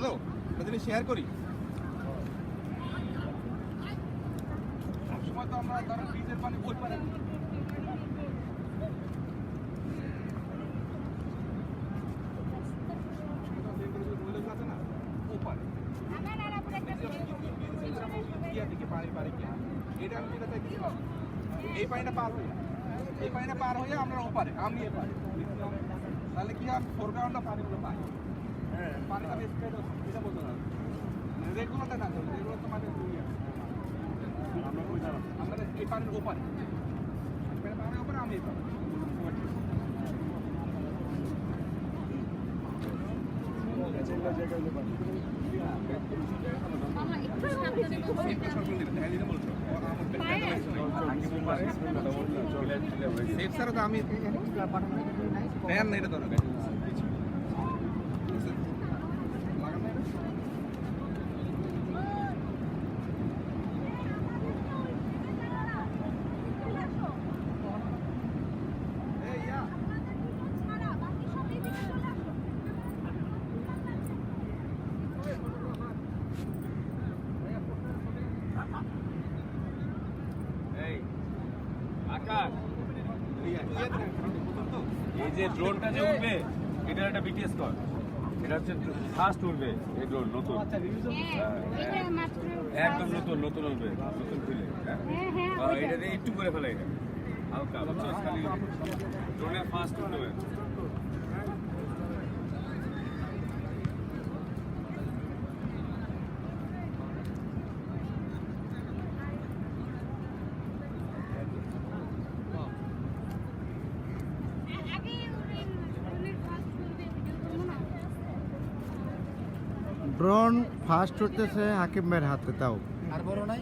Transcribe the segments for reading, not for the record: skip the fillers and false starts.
Hello, যদি share করি সময় তো আমরা ধরেন ব্রিজের পানি ওই পারে আছে না ও পারে এটা আমি যেটা চাইছিলাম এই পানিটা পার হয়ে আমরা ওপারে আমি এপারে তাহলে কি হয় ফোরগ্রাউন্ডটা পানিগুলো পাই পানিটা স্প্রেড হচ্ছে এটা বলতে না রেগুলারটা না চলবে রেগুলার তো মানে আমরা এই পানির ওপারে পানির ওপারে আমি এপারে সেফ স্যার তো আমি দেন না এটা ধরো এই যে ড্রোনটা যে উঠবে এটার একটা বিটিএস কর এটা হচ্ছে ফার্স্ট উঠবে এই ড্রোন নতুন একদম নতুন উঠবে নতুন ফিলে এটা দিয়ে একটু করে ফেলে এটা হালকা খালি ড্রোনের ফার্স্ট উঠবে ড্রোন ফার্স্ট উঠতেছে হাকিম ভাইয়ের হাতে, তাও আর বড় নাই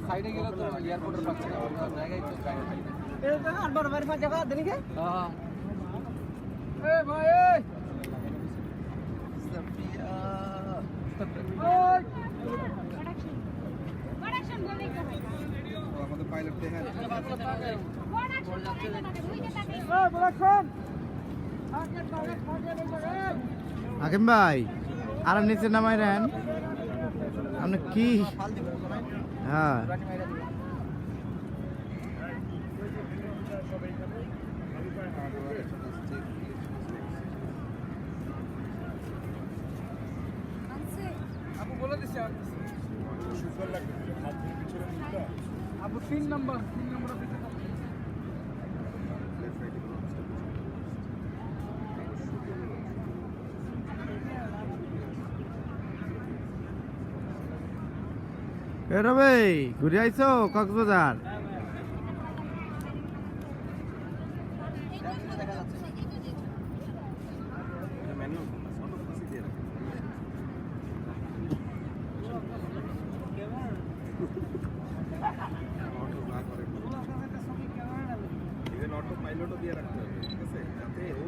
সাইডে গেলে তো এয়ারপোর্টের পাশে জায়গায় তো গাড়ি আর বড় বড় জায়গা দেনি কে হ্যাঁ এ ভাই সাফিয়া ওই প্রোডাকশন বলে কি আমাদের পাইলট দেখেন প্রোডাকশন হাকিম ভাই আর নিচে নামাই দেন আপনি কি হ্যাঁ আপু বলে দিছি আপু 3 নম্বর এ রবে ঘুরে আইছো কক্সবাজার? অটো পাইলটও দিয়ে রাখতে হবে, ঠিক আছে, যাতে ও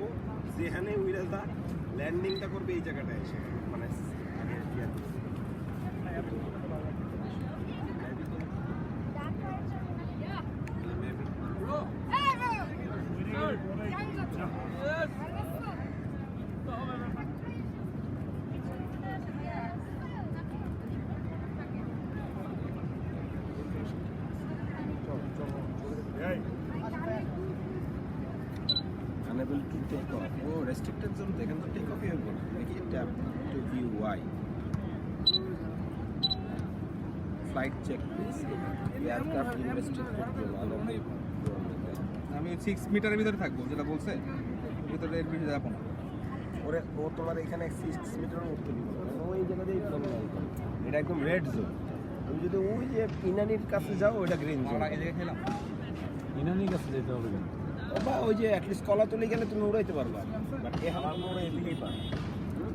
যেখানে উইরাটা ল্যান্ডিংটা করবে এই জায়গাটায় এসে মানে unable to take off. Oh, restricted zone. They cannot take off here. Make it tap to view why. Flight check, please. Aircraft in restricted zone. All of them. আমি 6 মিটারের ভিতরে থাকবো যেটা বলছে, ভিতরে এর বেশি যাবো না। ওরে ও তোমার এখানে 6 মিটার উঠতে দিবে, ওই জায়গাতেই এটা একদম রেড জোন। তুমি যদি ওই যে ইনানির কাছে যাও ওইটা গ্রিন জোন। আমরা এই জায়গায় খেলাম ইনানির কাছে যেতে হবে কেন? বা ওই যে অ্যাটলিস্ট কলাতলি গেলে তুমি উড়াইতে পারবা, বাট এ হাওয়া ওরা এদিকেই পারে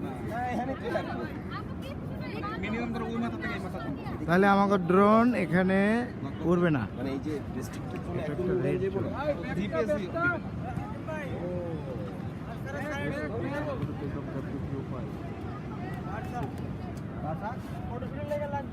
না, এখানে কি লাগবে মিনিমাম ধরো ওই মাথা থেকে এই মাথা। তাহলে আমাকে ড্রোন এখানে উড়বে না, মানে এই যে রেস্ট্রিক্টেড জোনে একদম উড়ে যাবে না। জিপিএস ফটো শুটিং লেগে লাগবে